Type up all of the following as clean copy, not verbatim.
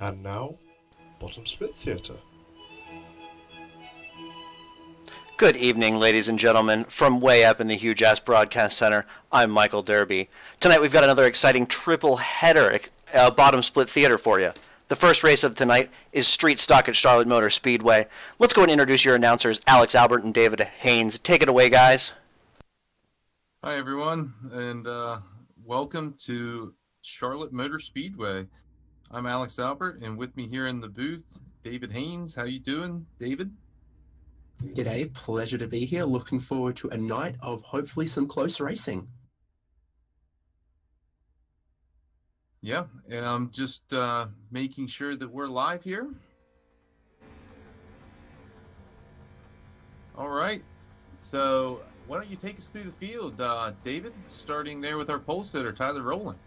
And now, Bottom Split Theatre. Good evening, ladies and gentlemen. From way up in the huge-ass broadcast center, I'm Michael Derby. Tonight we've got another exciting triple-header Bottom Split Theater for you. The first race of tonight is Street Stock at Charlotte Motor Speedway. Let's go and introduce your announcers, Alex Albert and David Haynes. Take it away, guys. Hi, everyone, and welcome to Charlotte Motor Speedway. I'm Alex Albert, and with me here in the booth, David Haynes. How you doing, David? G'day, pleasure to be here. Looking forward to a night of hopefully some close racing. Yeah, and I'm just making sure that we're live here. All right, so why don't you take us through the field, David, starting there with our pole sitter, Tyler Rowland.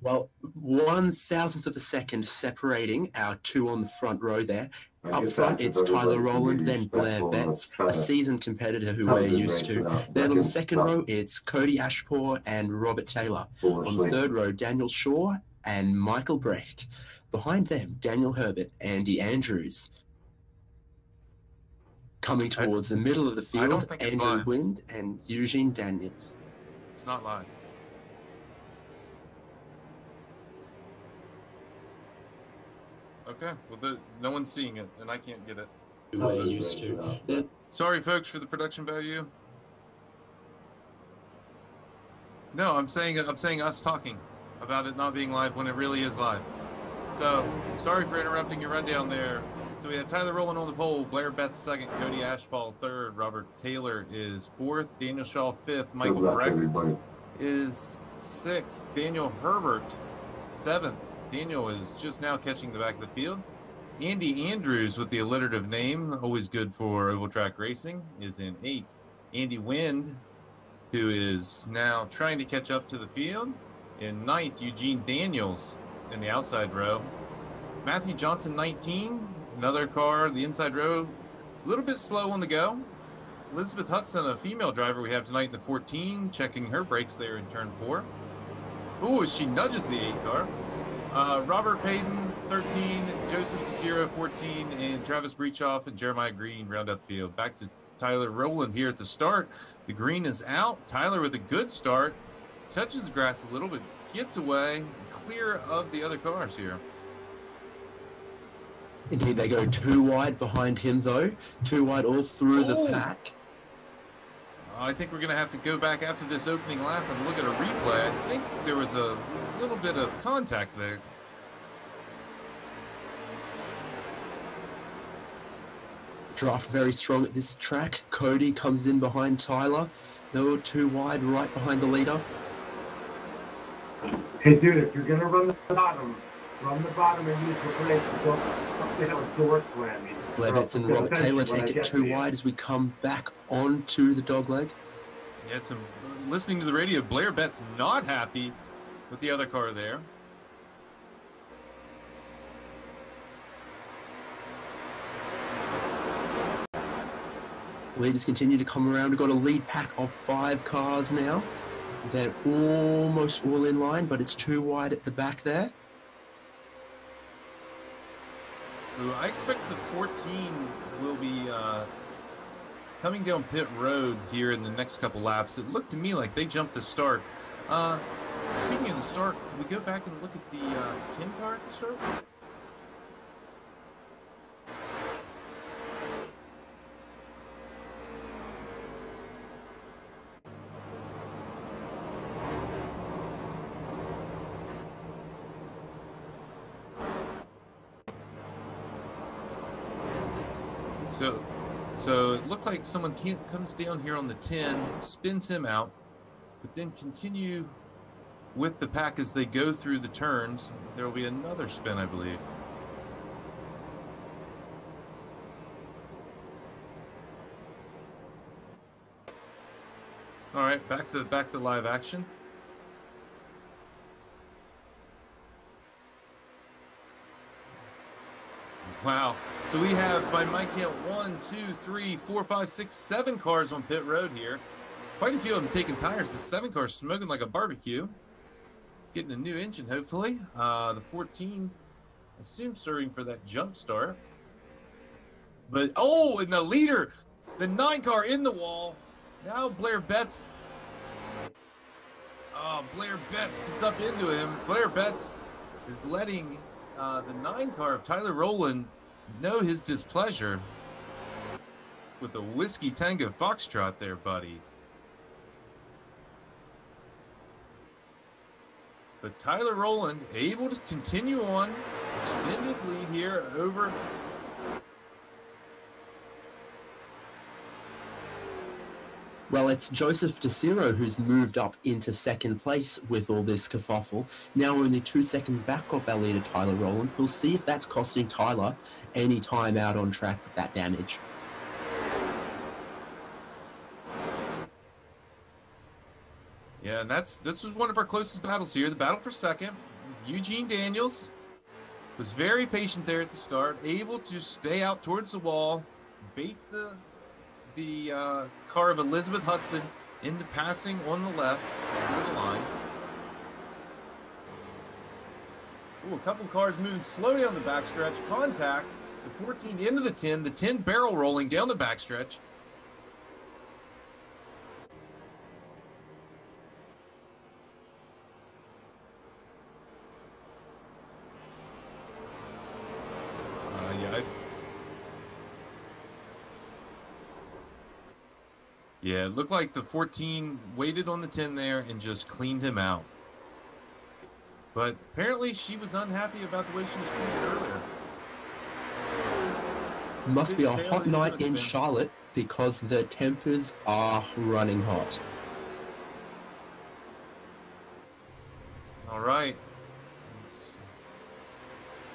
Well, 1,000th of a second separating our two on the front row there. Up front, it's Tyler Rowland, then Blair Betts, a seasoned competitor who we're used to. Then on the second row, it's Cody Ashpour and Robert Taylor. On the third row, Daniel Shaw and Michael Brecht. Behind them, Daniel Herbert, Andy Andrews. Coming towards the middle of the field, Andrew Wind and Eugene Daniels. It's not live. Okay, well, no one's seeing it, and I can't get it. We're used to. Sorry, folks, for the production value. No, I'm saying us talking about it not being live when it really is live. So, sorry for interrupting your rundown there. So we have Tyler Rowland on the pole, Blair Betts second, Cody Ashpour third, Robert Taylor is fourth, Daniel Shaw fifth, Michael Brecht is sixth, Daniel Herbert seventh. Daniel is just now catching the back of the field. Andy Andrews, with the alliterative name, always good for oval track racing, is in eighth. Andy Wind, who is now trying to catch up to the field, in ninth. Eugene Daniels in the outside row. Matthew Johnson, 19. Another car, the inside row, a little bit slow on the go. Elizabeth Hudson, a female driver we have tonight in the 14, checking her brakes there in turn 4. Ooh, she nudges the 8 car. Robert Payton, 13, Joseph DeCiro, 14, and Travis Breachoff and Jeremiah Green round out the field. Back to Tyler Rowland here at the start. The green is out. Tyler with a good start. Touches the grass a little bit, gets away, clear of the other cars here. Indeed, they go too wide behind him, though. Too wide all through the pack. I think we're going to have to go back after this opening lap and look at a replay. I think there was a little bit of contact there. Draft very strong at this track. Cody comes in behind Tyler. They were too wide right behind the leader. Hey, dude, if you're going to run the bottom and use the brakes. Don't have a door slamming. Blair Betts and Robert Taylor take it too wide as we come back onto the dogleg. Yes, listening to the radio, Blair Betts not happy with the other car there. Leaders continue to come around. We've got a lead pack of 5 cars now. They're almost all in line, but it's too wide at the back there. I expect the 14 will be coming down pit road here in the next couple laps. It looked to me like they jumped the start. Speaking of the start, can we go back and look at the 10 car at the start? So it looked like someone comes down here on the 10, spins him out, but then continue with the pack as they go through the turns. There will be another spin, I believe. All right, back to live action. Wow. So we have, by my count, 1, 2, 3, 4, 5, 6, 7 cars on pit road here. Quite a few of them taking tires. The 7 car's smoking like a barbecue. Getting a new engine, hopefully. The 14 assume serving for that jump start. But, oh, and the leader, the 9 car in the wall. Now Blair Betts. Oh, Blair Betts gets up into him. Blair Betts is letting the 9 car of Tyler Rowland know his displeasure with the Whiskey Tango Foxtrot there, buddy. But Tyler Rowland able to continue on, extend his lead here over. Well, it's Joseph DeCiro who's moved up into second place with all this kerfuffle. Now only 2 seconds back off our leader, Tyler Rowland. We'll see if that's costing Tyler any time out on track with that damage. Yeah, and this was one of our closest battles here. The battle for second. Eugene Daniels was very patient there at the start, able to stay out towards the wall, bait the car of Elizabeth Hudson into passing on the left through the line. Ooh, a couple of cars moving slowly on the backstretch. Contact. The 14 into the 10 barrel rolling down the backstretch. Yeah, it looked like the 14 waited on the 10 there and just cleaned him out. But apparently she was unhappy about the way she was treated earlier. Must be a hot night in Charlotte because the tempers are running hot. All right.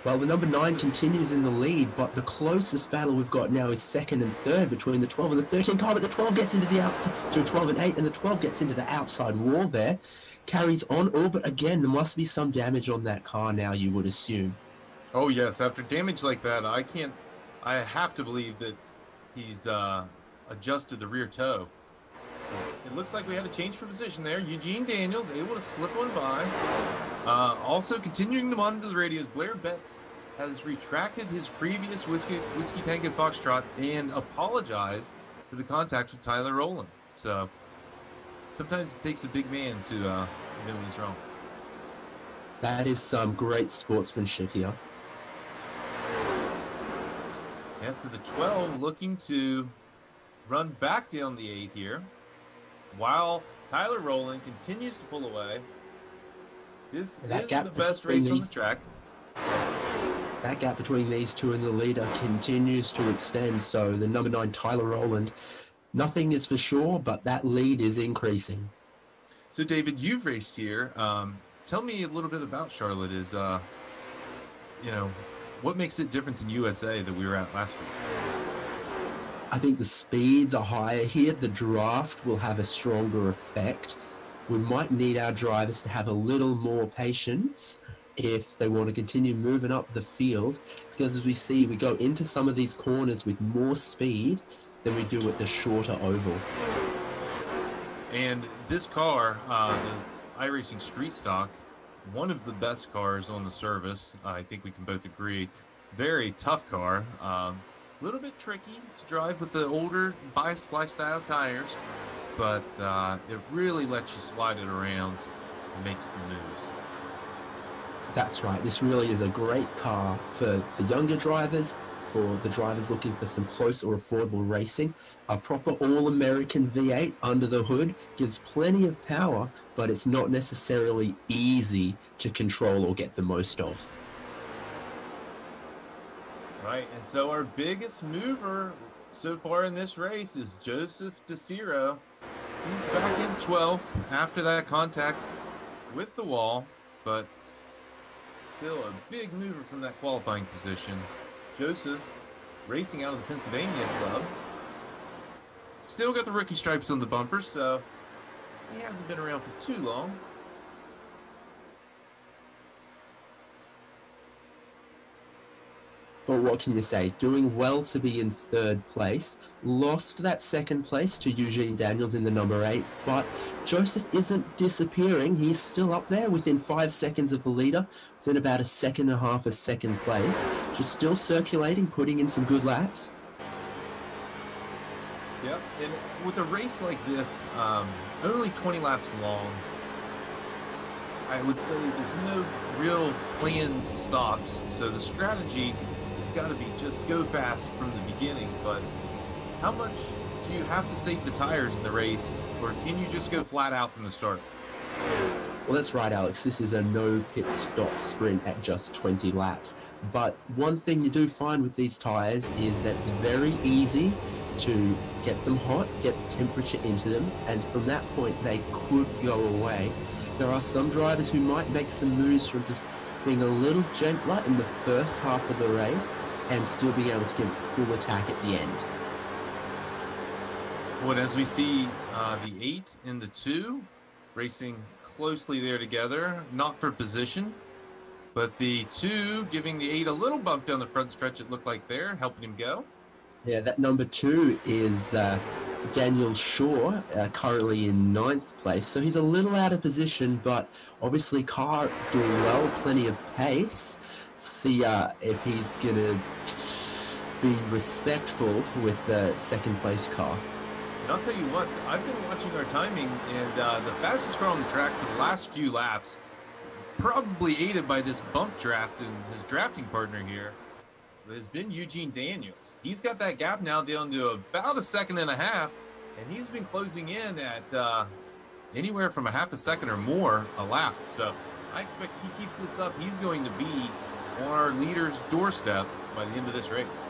Well, the number 9 continues in the lead, but the closest battle we've got now is second and third between the 12 and the 13 car, but the 12 gets into the outside, so 12 and 8, and the 12 gets into the outside wall there, carries on orbit again. There must be some damage on that car now, you would assume. Oh, yes. After damage like that, I have to believe that he's adjusted the rear toe. It looks like we had a change for position there. Eugene Daniels able to slip one by. Also continuing to monitor the radios, Blair Betts has retracted his previous Whiskey Tango Foxtrot and apologized for the contact with Tyler Rowland. So sometimes it takes a big man to know when he's wrong. That is some great sportsmanship here. Yeah, so the 12 looking to run back down the 8 here, while Tyler Rowland continues to pull away. This is the best race on the track. That gap between these two and the leader continues to extend, so the number 9 Tyler Rowland, nothing is for sure, but that lead is increasing. So David, you've raced here. Tell me a little bit about Charlotte. What makes it different than USA that we were at last week? I think the speeds are higher here. The draft will have a stronger effect. We might need our drivers to have a little more patience if they want to continue moving up the field, because as we see, we go into some of these corners with more speed than we do at the shorter oval. And this car, the iRacing Street Stock, one of the best cars on the service. I think we can both agree. Very tough car. A little bit tricky to drive with the older bias fly style tires, but it really lets you slide it around and makes the moves. That's right. This really is a great car for the younger drivers, for the drivers looking for some close or affordable racing. A proper all-American V8 under the hood gives plenty of power, but it's not necessarily easy to control or get the most of. Right, and so our biggest mover so far in this race is Joseph DeCiro. He's back in 12th after that contact with the wall, but still a big mover from that qualifying position. Joseph racing out of the Pennsylvania club. Still got the rookie stripes on the bumper, so he hasn't been around for too long. But what can you say? Doing well to be in third place. Lost that second place to Eugene Daniels in the number 8, but Joseph isn't disappearing. He's still up there within 5 seconds of the leader, within about a second and a half of second place. Just still circulating, putting in some good laps. Yep, and with a race like this, only 20 laps long, I would say there's no real planned stops, so the strategy has got to be just go fast from the beginning. But how much do you have to save the tires in the race, or can you just go flat out from the start? Well, that's right, Alex. This is a no pit stop sprint at just 20 laps. But one thing you do find with these tires is that it's very easy to get them hot, get the temperature into them, and from that point they could go away. There are some drivers who might make some moves from just being a little gentler in the first half of the race and still being able to get full attack at the end. Well, as we see the 8 and the 2 racing closely there together, not for position, but the 2 giving the 8 a little bump down the front stretch, it looked like there, helping him go. Yeah, that number 2 is Daniel Shaw, currently in 9th place. So he's a little out of position, but obviously car doing well, plenty of pace. See if he's going to be respectful with the second place car. And I'll tell you what, I've been watching our timing, and the fastest car on the track for the last few laps, probably aided by this bump draft and his drafting partner here, has been Eugene Daniels. He's got that gap now down to about a second and a half, and he's been closing in at anywhere from a half a second or more a lap. So I expect if he keeps this up, he's going to be on our leader's doorstep by the end of this race.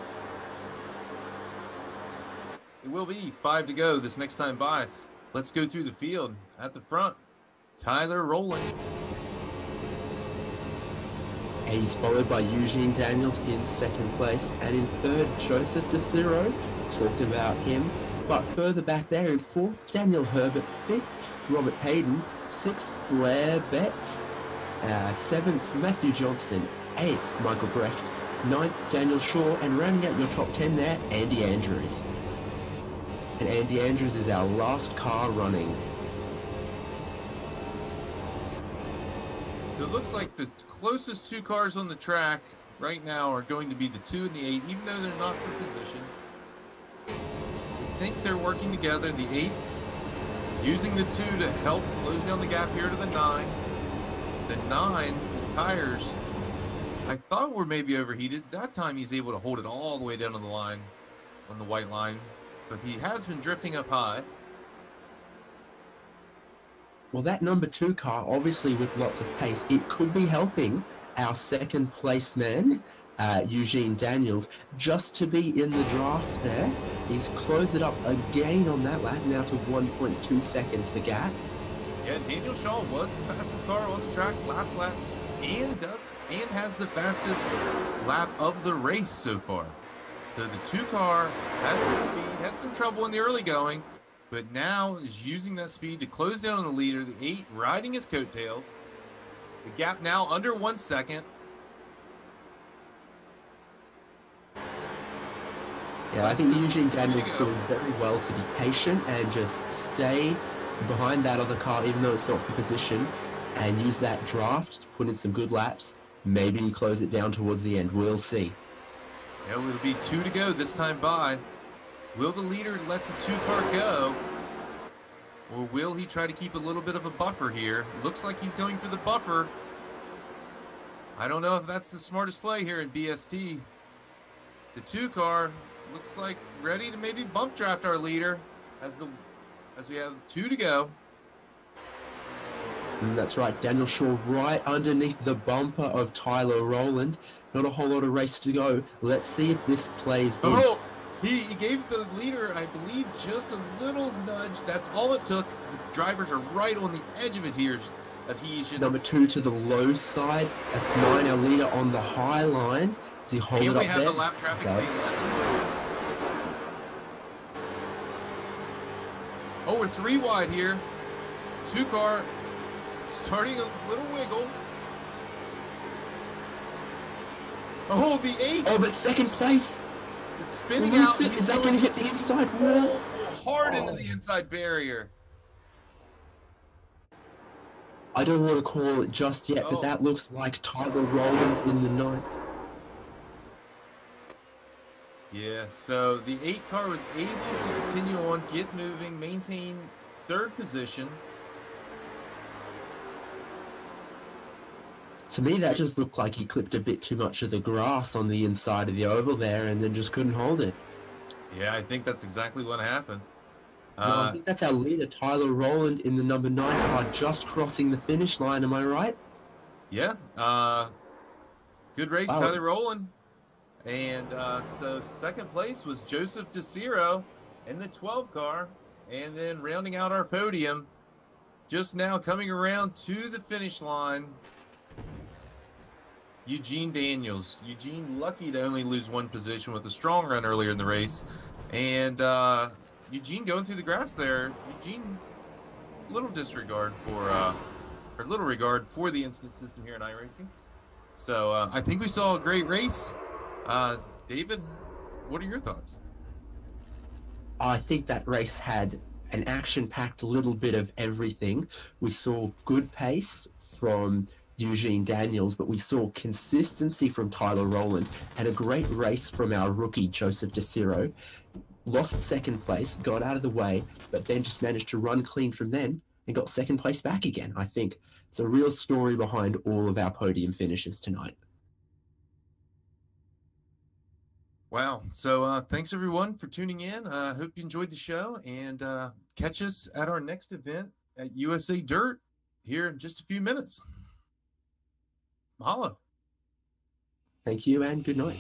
It will be 5 to go this next time by. Let's go through the field. At the front, Tyler Rowland. And he's followed by Eugene Daniels in second place. And in third, Joseph DeCiro. Talked about him. But further back there in fourth, Daniel Herbert. Fifth, Robert Hayden. Sixth, Blair Betts. Seventh, Matthew Johnson. Eighth, Michael Brecht. Ninth, Daniel Shaw. And rounding out your top 10 there, Andy Andrews. And Andy Andrews is our last car running. It looks like the closest 2 cars on the track right now are going to be the 2 and the 8, even though they're not for position. We think they're working together. The 8's using the 2 to help close down the gap here to the 9. The 9, his tires, I thought were maybe overheated. That time he's able to hold it all the way down to the line, on the white line. But he has been drifting up high. Well, that number 2 car, obviously with lots of pace, it could be helping our second place man, Eugene Daniels, just to be in the draft there. He's closed it up again on that lap, now to 1.2 seconds the gap. Yeah, Daniel Shaw was the fastest car on the track last lap and has the fastest lap of the race so far. So the 2 car has some speed, had some trouble in the early going, but now is using that speed to close down on the leader. The 8 riding his coattails. The gap now under 1 second. Yeah, I think Eugene Daniels doing very well to be patient and just stay behind that other car, even though it's not for position, and use that draft to put in some good laps. Maybe close it down towards the end. We'll see. Yeah, it'll be 2 to go this time by. Will the leader let the 2 car go? Or will he try to keep a little bit of a buffer here? Looks like he's going for the buffer. I don't know if that's the smartest play here in BST. The 2 car looks like ready to maybe bump draft our leader as we have 2 to go. And that's right, Daniel Shaw right underneath the bumper of Tyler Rowland. Not a whole lot of race to go. Let's see if this plays in. Oh, he gave the leader, I believe, just a little nudge. That's all it took. The drivers are right on the edge of it here. Adhesion. Number 2 to the low side. That's 9, our leader on the high line. Does he hold it up there? And we have the lap traffic being left. Oh, we're 3 wide here. 2 car starting a little wiggle. Oh, the 8 Oh, but second place is spinning roots out. it. He's Is that going to hit the inside wall? hard into the inside barrier. I don't want to call it just yet, but Oh. that looks like Tyler Rowland in the ninth. Yeah, so the 8 car was able to continue on, get moving, maintain third position. To me, that just looked like he clipped a bit too much of the grass on the inside of the oval there and then just couldn't hold it. Yeah, I think that's exactly what happened. I think that's our leader, Tyler Rowland, in the number 9 car, just crossing the finish line. Am I right? Yeah, good race, Wow. Tyler Rowland. And so second place was Joseph DeCiro in the 12 car. And then rounding out our podium, just now coming around to the finish line, Eugene Daniels. Eugene lucky to only lose one position with a strong run earlier in the race. And Eugene going through the grass there. Eugene, little regard for the instant system here in iRacing. So I think we saw a great race. David, what are your thoughts? I think that race had an action-packed little bit of everything. We saw good pace from Eugene Daniels, but we saw consistency from Tyler Rowland and a great race from our rookie, Joseph DeCiro. Lost second place, got out of the way, but then just managed to run clean from then and got second place back again. I think it's a real story behind all of our podium finishes tonight. Wow. So thanks everyone for tuning in. Hope you enjoyed the show, and catch us at our next event at USA Dirt here in just a few minutes. Mahalo. Thank you and good night.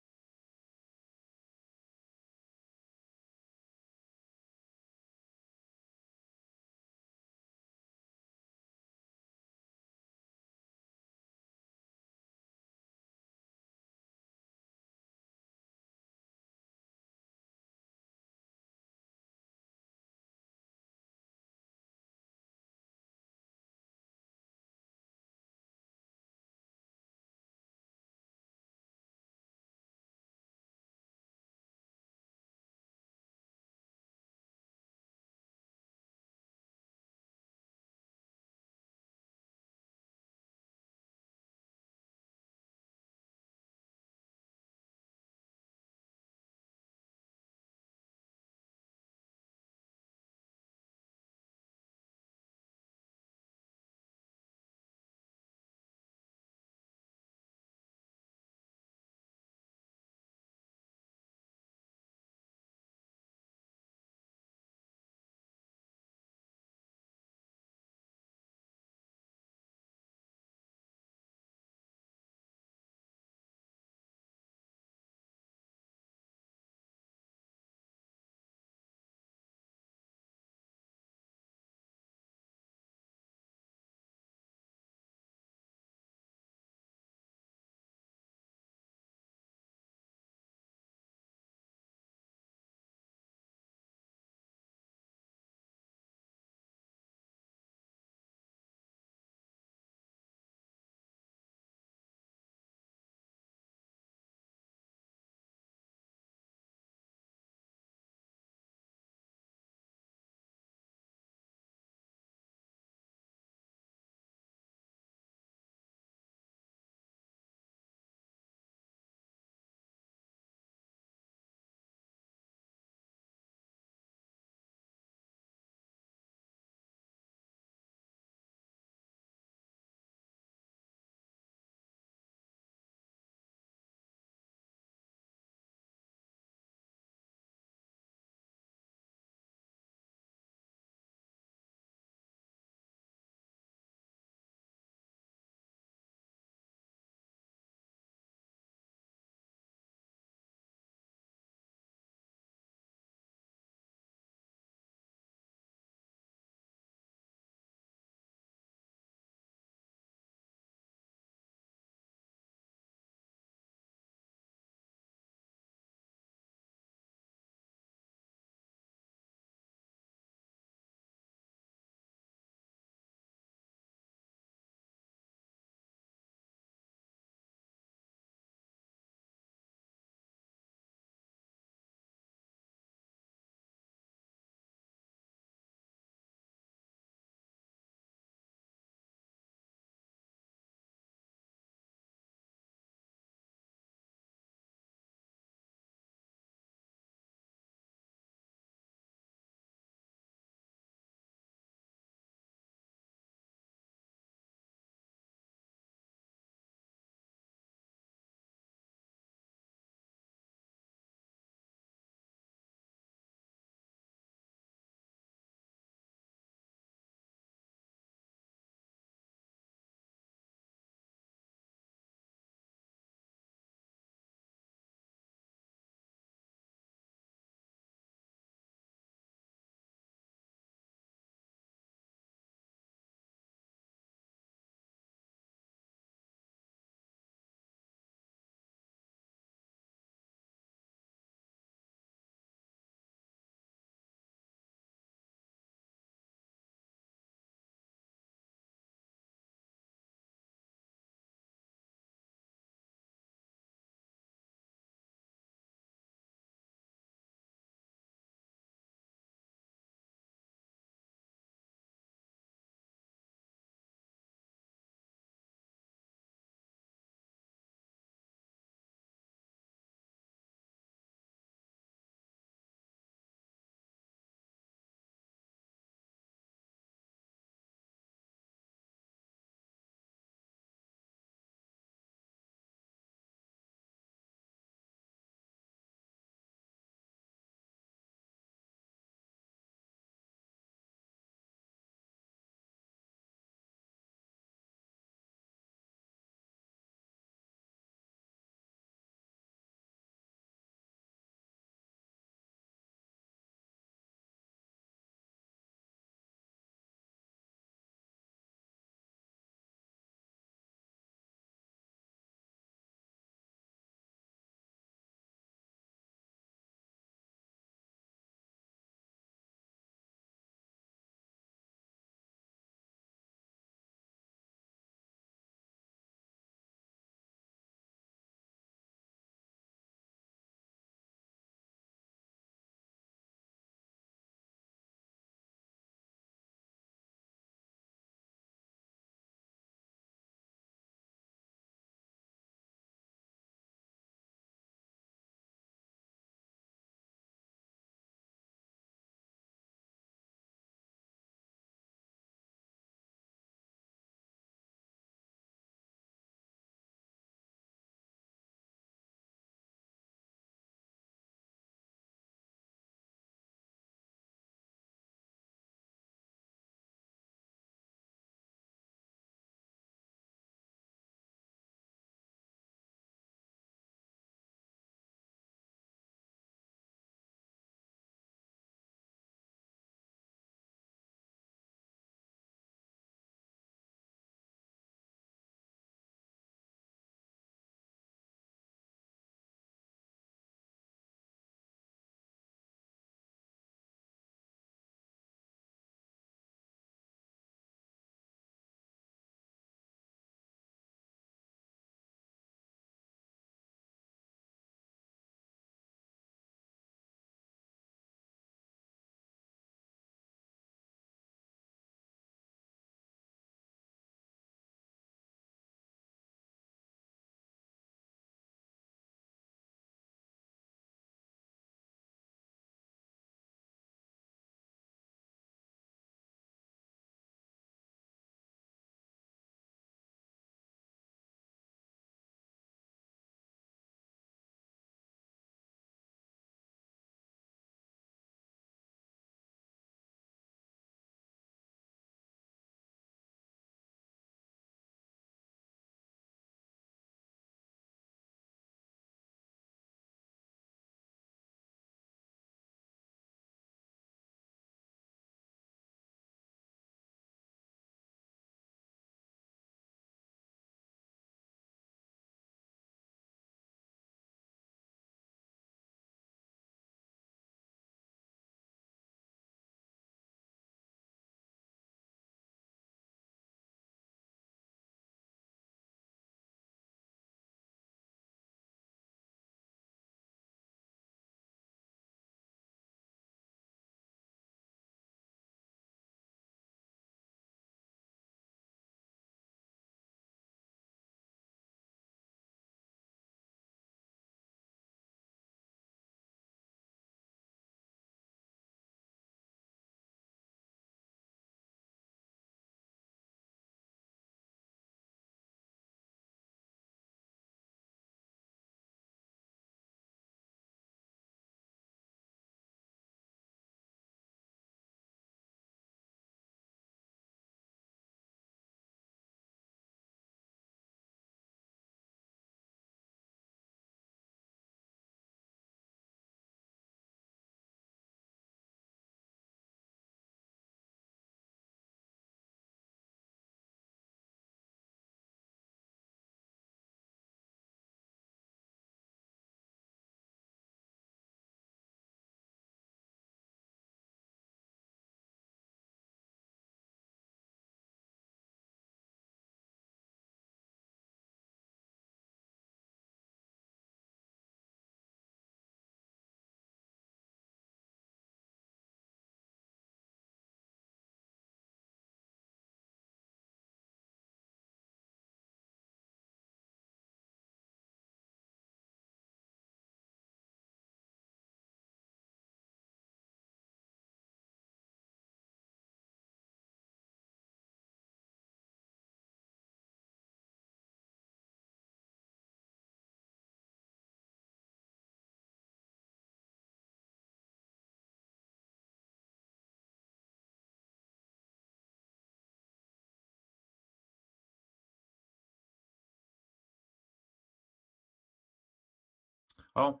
Oh,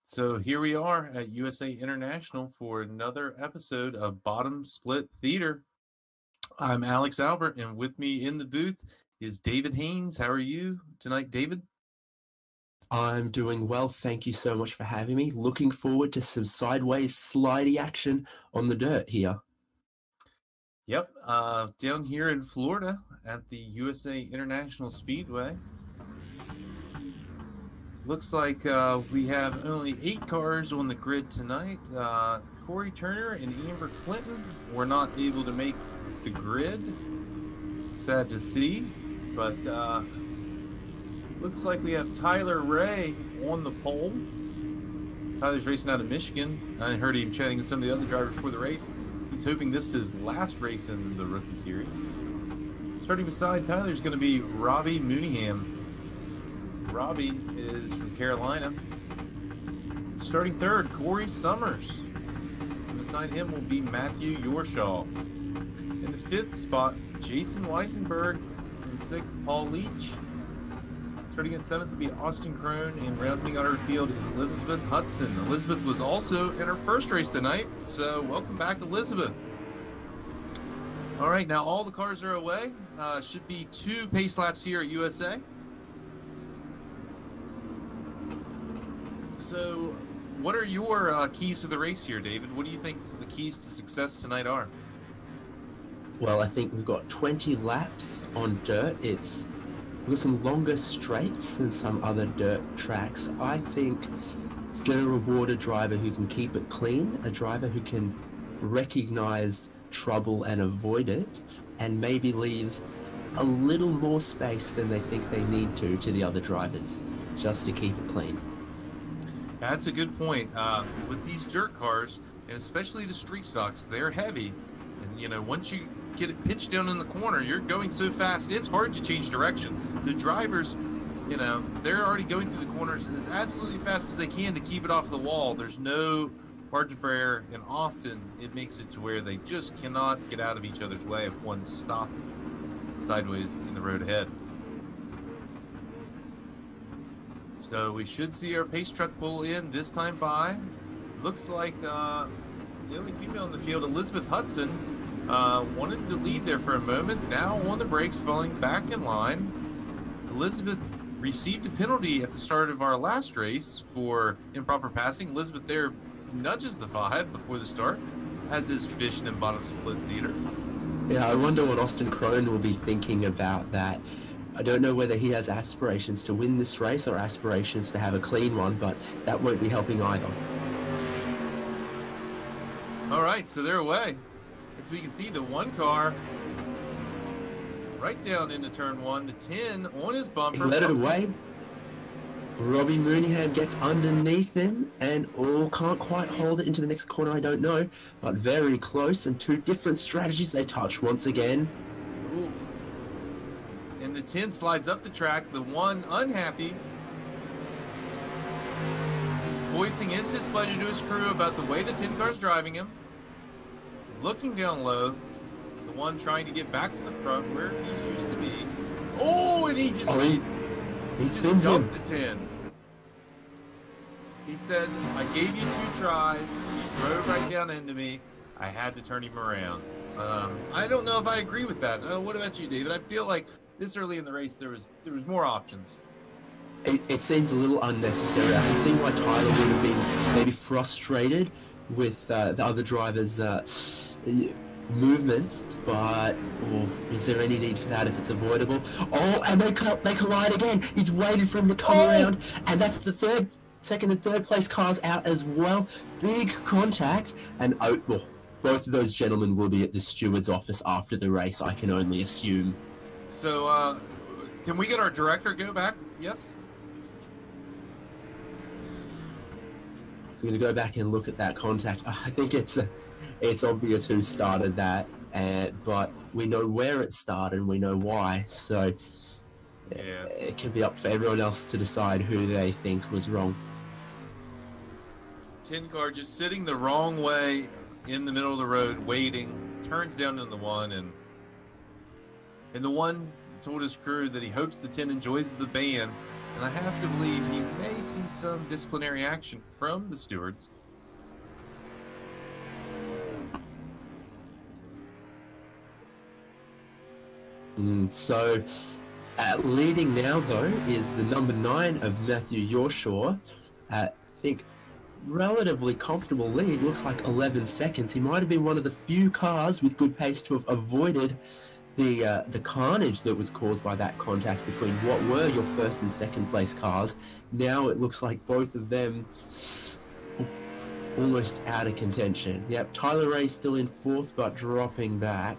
so here we are at USA International for another episode of Bottom Split Theater. I'm Alex Albert, and with me in the booth is David Haynes. How are you tonight, David? I'm doing well. Thank you so much for having me. Looking forward to some sideways slidey action on the dirt here. Yep, down here in Florida at the USA International Speedway. Looks like we have only 8 cars on the grid tonight. Corey Turner and Amber Clinton were not able to make the grid. Sad to see, but looks like we have Tyler Ray on the pole. Tyler's racing out of Michigan. I heard him chatting with some of the other drivers before the race. He's hoping this is his last race in the rookie series. Starting beside Tyler is going to be Robbie Mooneyham. Robbie is from Carolina. Starting third, Corey Summers. And beside him will be Matthew Yorshaw. In the 5th spot, Jason Weissenberg. In 6th, Paul Leach. Starting in 7th will be Austin Crone, and rounding out our field is Elizabeth Hudson. Elizabeth was also in her first race tonight, so welcome back, Elizabeth. All right, now all the cars are away. Should be 2 pace laps here at USA. So what are your keys to the race here, David? What do you think the keys to success tonight are? Well, I think we've got 20 laps on dirt. We've got some longer straights than some other dirt tracks. I think it's going to reward a driver who can keep it clean, a driver who can recognize trouble and avoid it, and maybe leaves a little more space than they think they need to the other drivers, just to keep it clean. That's a good point. With these dirt cars, and especially the street stocks, they're heavy. And, once you get it pitched down in the corner, you're going so fast, it's hard to change direction. The drivers, they're already going through the corners as absolutely fast as they can to keep it off the wall. There's no margin for error, and often it makes it to where they just cannot get out of each other's way if one's stopped sideways in the road ahead. So we should see our pace truck pull in this time by. Looks like the only female in the field, Elizabeth Hudson, wanted to lead there for a moment. Now on the brakes, falling back in line. Elizabeth received a penalty at the start of our last race for improper passing. Elizabeth there nudges the 5 before the start, as is tradition in bottom split theater. Yeah, I wonder what Austin Crone will be thinking about that. I don't know whether he has aspirations to win this race or aspirations to have a clean one, but that won't be helping either. All right, so they're away. As we can see, the 1 car right down into turn 1, the 10 on his bumper. He let it away. Robbie Mooneyham gets underneath him and can't quite hold it into the next corner, I don't know, but very close, and 2 different strategies they touch once again. Ooh. And the 10 slides up the track. The 1 unhappy. He's voicing his displeasure to his crew about the way the 10 car's driving him. Looking down low. The 1 trying to get back to the front where he used to be. Oh, and he just, he just spins dumped him. the 10. He said, I gave you 2 tries. You drove right down into me. I had to turn him around. I don't know if I agree with that. What about you, David? I feel like this early in the race, there was more options. It seemed a little unnecessary. I can see why Tyler would have been maybe frustrated with the other drivers' movements, but is there any need for that if it's avoidable? Oh, and they collide again. He's waited for him to come around, and that's the second and third place cars out as well. Big contact, and both of those gentlemen will be at the steward's office after the race, I can only assume. So, can we get our director go back? Yes? So I'm going to go back and look at that contact. I think it's obvious who started that, but we know where it started and we know why, so Yeah. it can be up for everyone else to decide who they think was wrong. 10 car just sitting the wrong way in the middle of the road, waiting, turns down into the 1, and the 1 told his crew that he hopes the 10 enjoys the band And I have to believe he may see some disciplinary action from the stewards. So, leading now, though, is the number 9 of Matthew Yorshaw. I think relatively comfortable lead. Looks like 11 seconds. He might have been one of the few cars with good pace to have avoided the carnage that was caused by that contact between what were your first and second place cars. Now it looks like both of them almost out of contention. Yep, Tyler Ray still in 4th, but dropping back.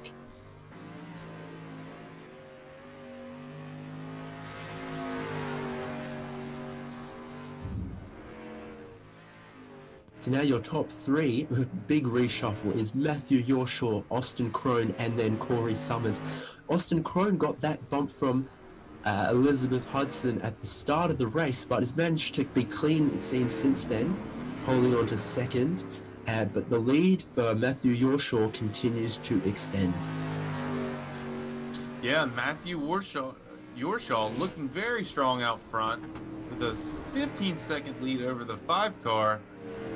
So now your top 3, big reshuffle, is Matthew Yorshaw, Austin Crone, and then Corey Summers. Austin Crone got that bump from Elizabeth Hudson at the start of the race, but has managed to be clean, it seems, since then, holding on to 2nd. But the lead for Matthew Yorshaw continues to extend. Yeah, Matthew Yorshaw looking very strong out front with a 15-second lead over the 5 car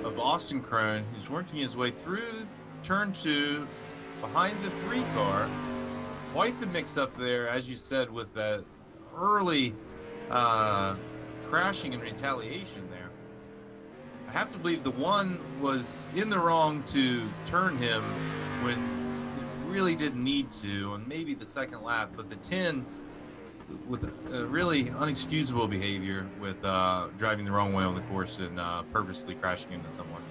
of Austin Crone, who's working his way through turn 2 behind the 3 car. Quite the mix up there, as you said, with that early crashing and retaliation there. I have to believe the 1 was in the wrong to turn him when it really didn't need to, and maybe the second lap, but the 10 with a really unexcusable behavior with driving the wrong way on the course and purposely crashing into someone.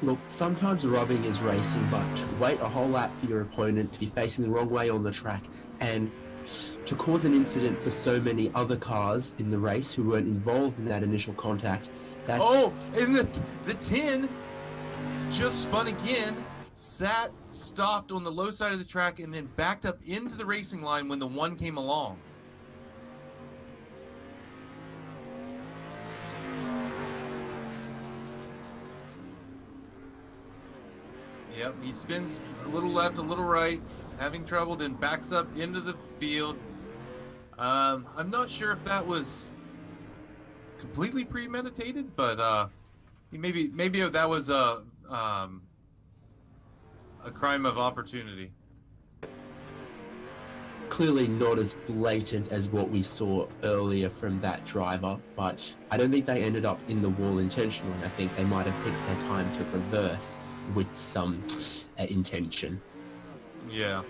Look, sometimes rubbing is racing, but to wait a whole lap for your opponent to be facing the wrong way on the track and to cause an incident for so many other cars in the race who weren't involved in that initial contact, that's... Oh, and the 10 just spun again, stopped on the low side of the track, and then backed up into the racing line when the 1 came along. Yep, he spins a little left, a little right, having trouble, then backs up into the field. I'm not sure if that was completely premeditated, but maybe that was a crime of opportunity. Clearly not as blatant as what we saw earlier from that driver, but I don't think they ended up in the wall intentionally. I think they might have picked their time to reverse with some intention. Yeah.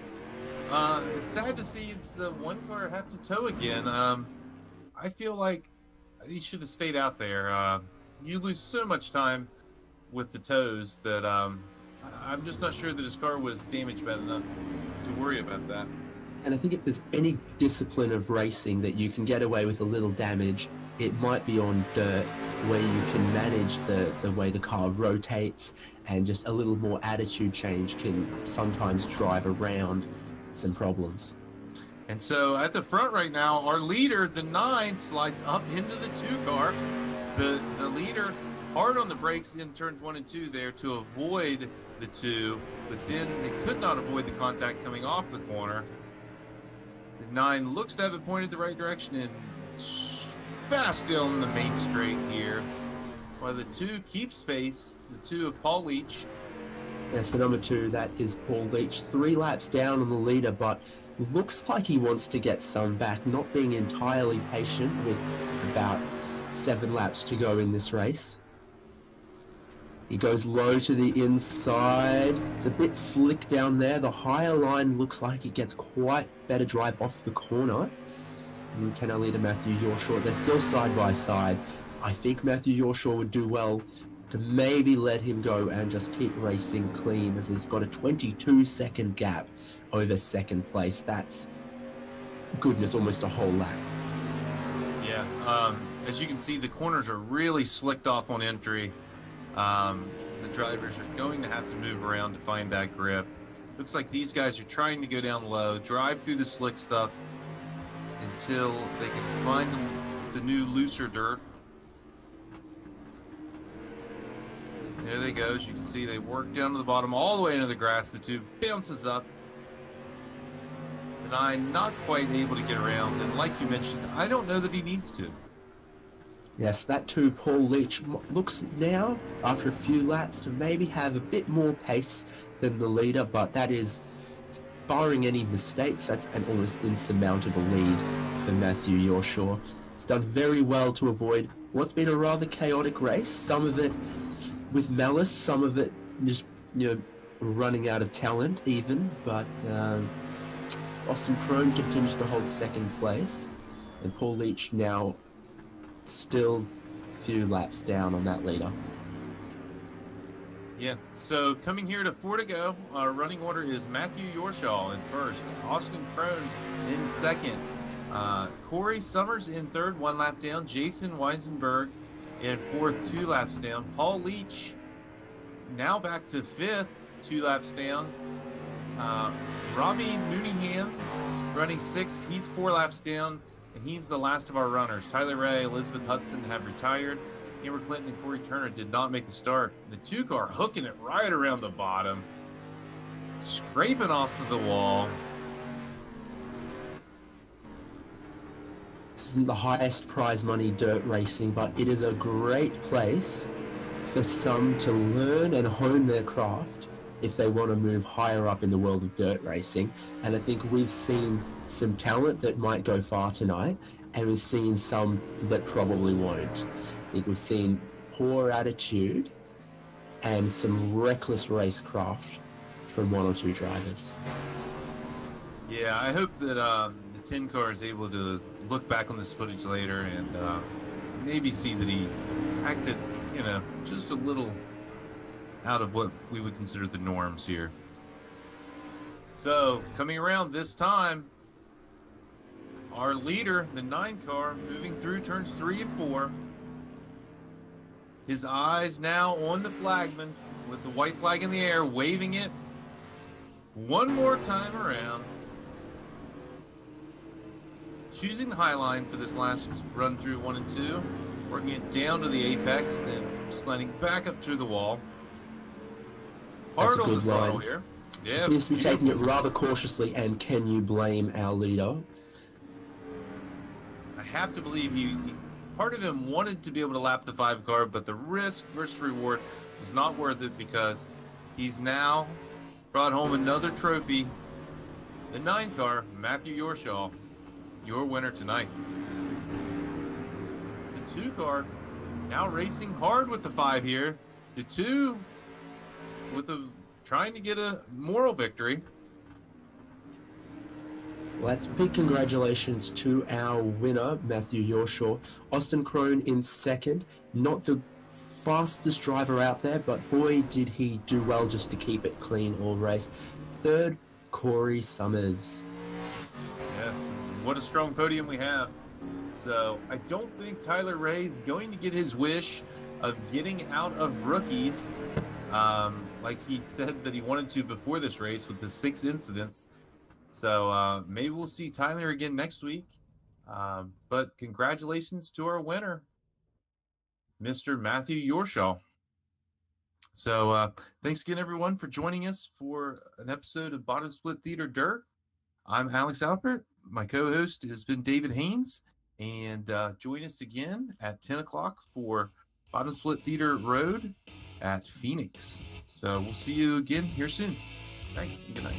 It's sad to see the 1 car have to tow again. I feel like he should have stayed out there. You lose so much time with the tows that I'm just not sure that his car was damaged bad enough to worry about that. And I think if there's any discipline of racing that you can get away with a little damage, it might be on dirt, where you can manage the way the car rotates, and just a little more attitude change can sometimes drive around some problems. And so at the front right now, our leader, the 9, slides up into the 2 car. The leader hard on the brakes in turns 1 and 2 there to avoid the 2, but then they could not avoid the contact coming off the corner. The 9 looks to have it pointed the right direction and fast down the main straight here, while the 2 keeps pace, the 2 of Paul Leach. That's the number 2, that is Paul Leach. 3 laps down on the leader, but looks like he wants to get some back, not being entirely patient with about 7 laps to go in this race. He goes low to the inside. It's a bit slick down there. The higher line looks like it gets quite better drive off the corner. And can our leader Matthew Yorshaw, they're still side by side. I think Matthew Yorshaw would do well to maybe let him go and just keep racing clean, as he's got a 22-second gap over 2nd place. That's, goodness, almost a whole lap. Yeah, as you can see, the corners are really slicked off on entry. The drivers are going to have to move around to find that grip. Looks like these guys are trying to go down low, drive through the slick stuff until they can find the new looser dirt. There they go. As you can see, they work down to the bottom all the way into the grass. The 2 bounces up. The 9 not quite able to get around. And like you mentioned, I don't know that he needs to. Yes, that too, Paul Leach looks now, after a few laps, to maybe have a bit more pace than the leader, but that is, barring any mistakes, that's an almost insurmountable lead for Matthew Yorshaw. He's done very well to avoid what's been a rather chaotic race, some of it with malice, some of it just, running out of talent even, but Austin Crone continues to hold second place, and Paul Leach now still a few laps down on that leader. Yeah, so coming here to 4 to go, our running order is Matthew Yorshaw in first, Austin Crone in second, Corey Summers in third, 1 lap down, Jason Weisenberg in fourth, 2 laps down, Paul Leach now back to fifth, 2 laps down, Robbie Mooneyham running sixth, he's 4 laps down, and he's the last of our runners. Tyler Ray, Elizabeth Hudson have retired. Amber Clinton and Corey Turner did not make the start. The 2-car hooking it right around the bottom, scraping off of the wall. This isn't the highest prize money dirt racing, but it is a great place for some to learn and hone their craft if they want to move higher up in the world of dirt racing. And I think we've seen some talent that might go far tonight, and we've seen some that probably won't. I think we've seen poor attitude and some reckless racecraft from 1 or 2 drivers. Yeah, I hope that the 10 car is able to look back on this footage later and maybe see that he acted, just a little out of what we would consider the norms here. So, coming around this time, our leader, the 9 car, moving through turns 3 and 4. His eyes now on the flagman with the white flag in the air, waving it one more time around. Choosing the high line for this last run through 1 and 2, working it down to the apex, then sliding back up to the wall. Hard on the throttle here. Yeah, appears to be taking it rather cautiously, and can you blame our leader? I have to believe he part of him wanted to be able to lap the 5 car, but the risk versus reward was not worth it because he's now brought home another trophy. The 9 car, Matthew Yorshaw, your winner tonight. The 2 car now racing hard with the 5 here. The 2 with trying to get a moral victory. Well, that's big congratulations to our winner, Matthew Yorshaw. Austin Crone in second. Not the fastest driver out there, but boy, did he do well just to keep it clean all race. Third, Corey Summers. Yes, what a strong podium we have. So I don't think Tyler Ray is going to get his wish of getting out of rookies like he said that he wanted to before this race with the 6 incidents. So maybe we'll see Tyler again next week. But congratulations to our winner, Mr. Matthew Yorshaw. So thanks again, everyone, for joining us for an episode of Bottom Split Theater Dirt. I'm Alex Alpert. My co-host has been David Haynes. And join us again at 10 o'clock for Bottom Split Theater Road at Phoenix. So we'll see you again here soon. Thanks and good night.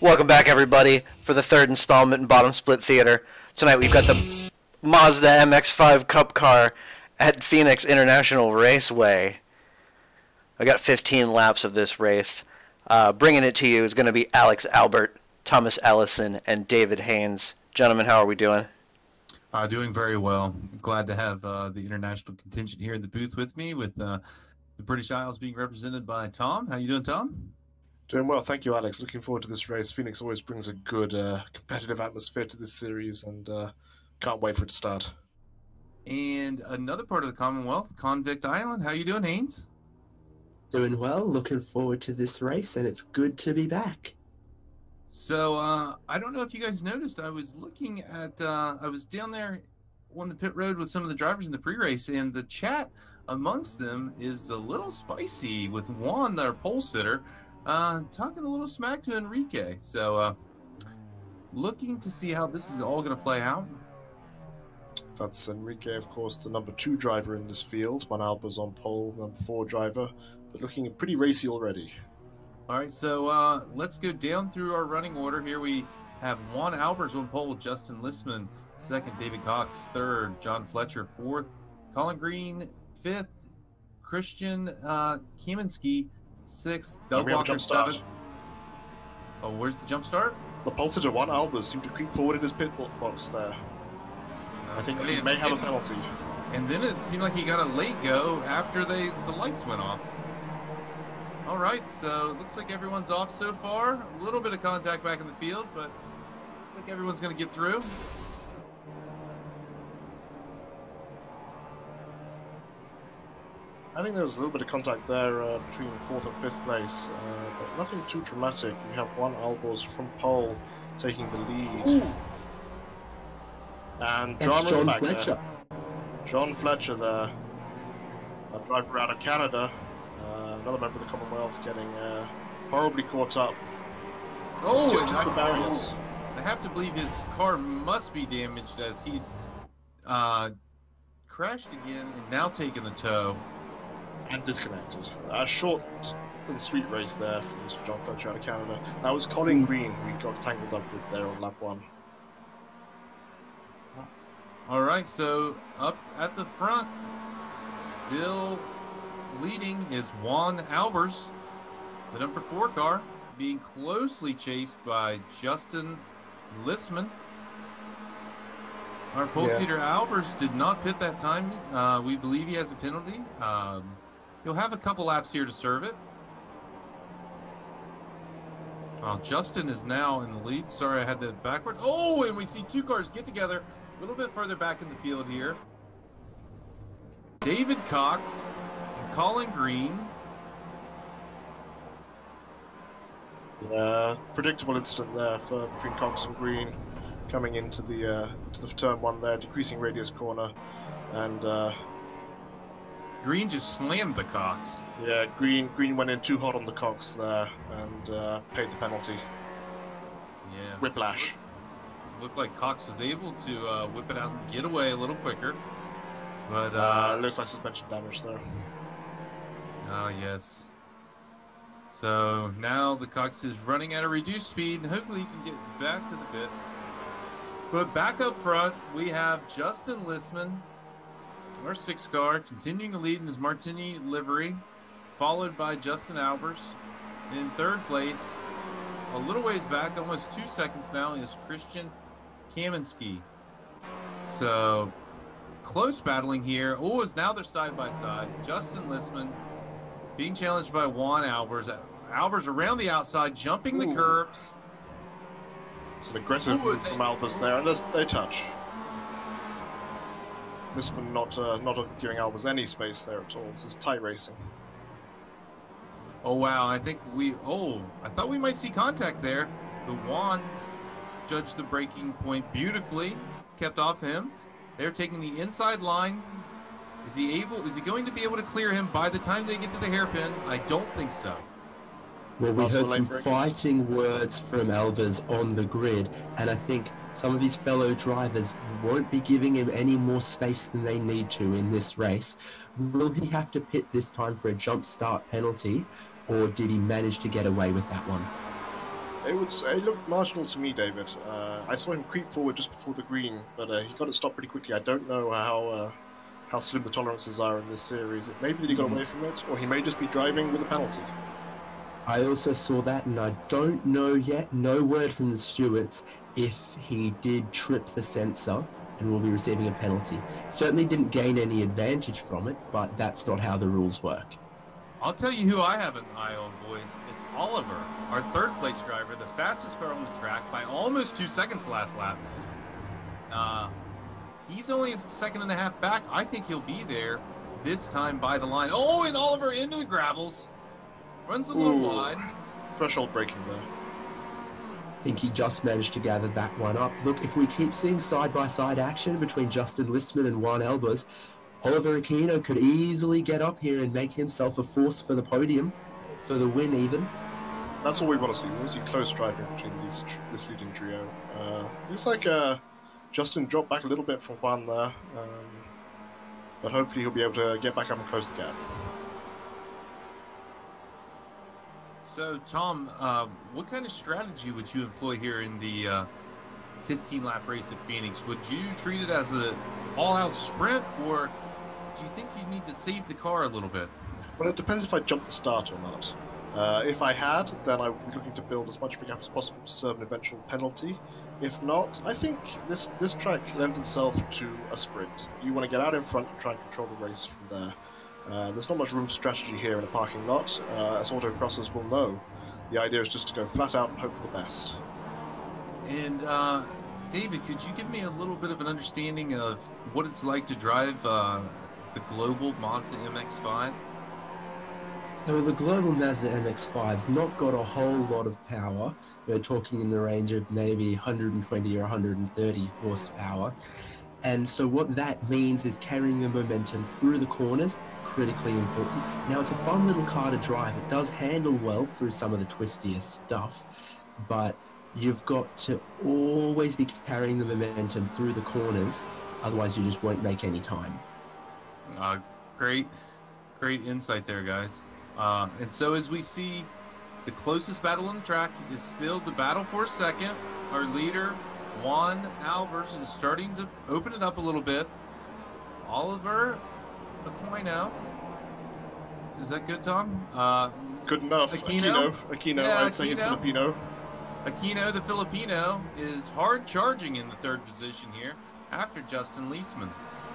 Welcome back, everybody, for the third installment in Bottom Split Theater. Tonight we've got the Mazda MX-5 Cup car at Phoenix International Raceway. I got 15 laps of this race. Bringing it to you is going to be Alex Albert, Thomas Ellison, and David Haynes. Gentlemen, how are we doing? Doing very well. Glad to have the international contingent here in the booth with me, with the British Isles being represented by Tom. How you doing, Tom? Doing well, thank you, Alex. Looking forward to this race. Phoenix always brings a good competitive atmosphere to this series, and can't wait for it to start. And another part of the Commonwealth, Convict Island. How you doing, Haynes? Doing well, looking forward to this race, and it's good to be back. So, I don't know if you guys noticed, I was looking at, I was down there on the pit road with some of the drivers in the pre-race, and the chat amongst them is a little spicy, with Juan, their pole sitter, talking a little smack to Enrique. So, looking to see how this is all going to play out. That's Enrique, of course, the number 2 driver in this field. Juan Alba's on pole, number 4 driver, but looking pretty racy already. All right, so let's go down through our running order here. We have Juan Albers on pole, Justin Listman second, David Cox third, John Fletcher fourth, Colin Green fifth, Christian Kieminski sixth, Doug Walker seventh. Oh, where's the jump start? The pole sitter Juan Albers seemed to creep forward in his pit box there. I think he may have a penalty. And then it seemed like he got a late go after the lights went off. All right, so it looks like everyone's off so far. A little bit of contact back in the field, but I think everyone's going to get through. I think there was a little bit of contact there between 4th and 5th place, but nothing too dramatic. We have Juan Albers from pole taking the lead. Ooh. And John Fletcher. John Fletcher there, a driver out of Canada, another member of the Commonwealth, getting horribly caught up. Oh, Tipped into the barriers. I have to believe his car must be damaged as he's crashed again and now taken a tow. And disconnected. A short and sweet race there from Mr. John Fletcher out of Canada. That was Colin Green we got tangled up with there on lap 1. All right, so up at the front, still leading is Juan Albers, the number 4 car, being closely chased by Justin Listman. Our pole seater Albers did not pit that time. We believe he has a penalty. He'll have a couple laps here to serve it. Justin is now in the lead. Sorry, I had that backward. Oh, and we see 2 cars get together a little bit further back in the field here. David Cox and Colin Green. Yeah, predictable incident there between Cox and Green, coming into the turn 1 there, decreasing radius corner, and Green just slammed the Cox. Yeah, Green went in too hot on the Cox there and paid the penalty. Yeah, whiplash. Looked like Cox was able to whip it out and get away a little quicker, but looks like suspension damage there. Oh yes. So now the Cox is running at a reduced speed, and hopefully he can get back to the pit. But back up front, we have Justin Listman, our 6th car, continuing to lead in his Martini livery, followed by Justin Albers. In 3rd place, a little ways back, almost 2 seconds now, is Christian Kieminski. So close battling here. Oh, it's now they're side by side. Justin Listman being challenged by Juan Albers. Albers around the outside, jumping the curbs. It's an aggressive move from Albers there, and they touch. Listman not giving Albers any space there at all. This is tight racing. Oh wow! I thought we might see contact there, but Juan judged the braking point beautifully, kept off him. They're taking the inside line. Is he going to be able to clear him by the time they get to the hairpin? I don't think so. Well, we heard some fighting words from Albers on the grid, and I think some of his fellow drivers won't be giving him any more space than they need to in this race. Will he have to pit this time for a jump start penalty, or did he manage to get away with that one? It looked marginal to me, David. I saw him creep forward just before the green, but he got it stopped pretty quickly. I don't know how slim the tolerances are in this series. It may be that he got away from it, or he may just be driving with a penalty. I also saw that, and I don't know yet, no word from the stewards, if he did trip the sensor and will be receiving a penalty. Certainly didn't gain any advantage from it, but that's not how the rules work. I'll tell you who I have an eye on, boys. It's Oliver, our third place driver, the fastest car on the track by almost 2 seconds last lap. He's only a second and a half back. I think he'll be there this time by the line. Oh, and Oliver into the gravels. Runs a little wide. Threshold braking there. I think he just managed to gather that one up. Look, if we keep seeing side-by-side action between Justin Listman and Juan Albers, Oliver Aquino could easily get up here and make himself a force for the podium, for the win even. That's all we want to see. We want to see close driving between this leading trio. Looks like Justin dropped back a little bit from Juan there, but hopefully he'll be able to get back up and close the gap. So, Tom, what kind of strategy would you employ here in the 15-lap race at Phoenix? Would you treat it as an all-out sprint, or do you think you need to save the car a little bit? Well, it depends if I jump the start or not. If I had, then I would be looking to build as much of a gap as possible to serve an eventual penalty. If not, I think this track lends itself to a sprint. You want to get out in front and try and control the race from there. There's not much room for strategy here in a parking lot, as autocrossers will know. The idea is just to go flat out and hope for the best. And, David, could you give me a little bit of an understanding of what it's like to drive the global Mazda MX-5? Well, the global Mazda MX-5's not got a whole lot of power. We're talking in the range of maybe 120 or 130 horsepower. And so what that means is carrying the momentum through the corners, critically important. Now, it's a fun little car to drive. It does handle well through some of the twistiest stuff, but you've got to always be carrying the momentum through the corners, otherwise you just won't make any time. Great insight there, guys. And so as we see, the closest battle on the track is still the battle for second. Our leader, Juan Albers, is starting to open it up a little bit. Oliver Aquino. Is that good, Tom? Good enough. Aquino. Yeah, I'd say he's Filipino. Aquino, the Filipino, is hard charging in the third position here after Justin Leesman.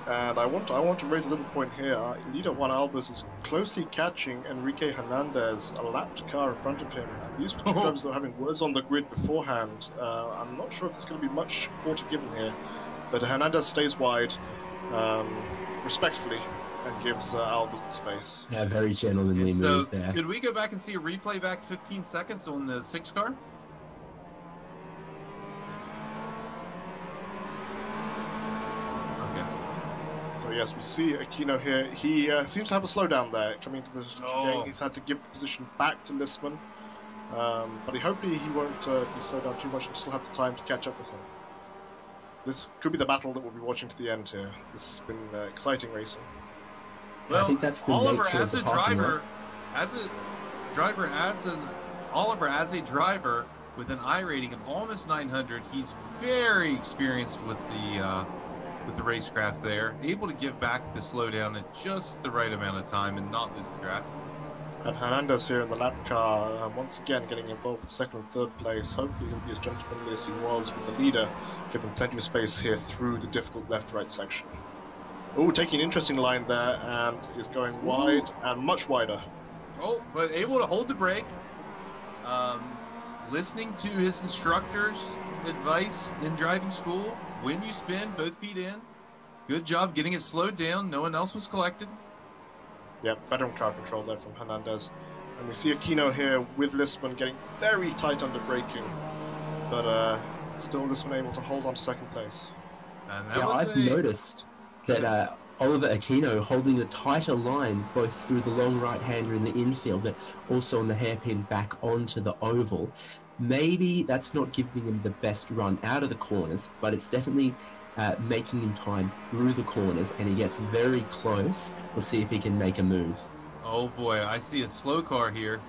And I want to raise a little point here. Leader Juan Albers is closely catching Enrique Hernandez, a lapped car in front of him. And these two drivers are having words on the grid beforehand. I'm not sure if there's going to be much quarter given here, but Hernandez stays wide, respectfully, and gives Albers the space. Yeah, very gentlemanly move there. Could we go back and see a replay back 15 seconds on the 6 car? So yes, we see Aquino here. He seems to have a slowdown there coming to the game. He's had to give the position back to Listman, but hopefully he won't be slowed down too much and still have the time to catch up with him. This could be the battle that we'll be watching to the end here. This has been exciting racing. Well, I think that's the Oliver nature as of a the parking driver, lot. Oliver as a driver with an I rating of almost 900, he's very experienced with the racecraft there, able to give back the slowdown at just the right amount of time and not lose the draft. And Hernandez here in the lap car, once again getting involved with second and third place. Hopefully he'll be as gentlemanly as he was with the leader, giving plenty of space here through the difficult left-right section. Oh, taking an interesting line there, and is going wide and much wider. Oh, but able to hold the brake. Listening to his instructor's advice in driving school. When you spin, both feet in. Good job getting it slowed down. No one else was collected. Yep, veteran car control there from Hernandez. And we see Aquino here with Listman getting very tight under braking. But still Listman able to hold on to second place. And I've noticed that Oliver Aquino holding a tighter line both through the long right-hander in the infield, but also on the hairpin back onto the oval. Maybe that's not giving him the best run out of the corners, but it's definitely making him time through the corners, and he gets very close. We'll see if he can make a move. Oh boy, I see a slow car here.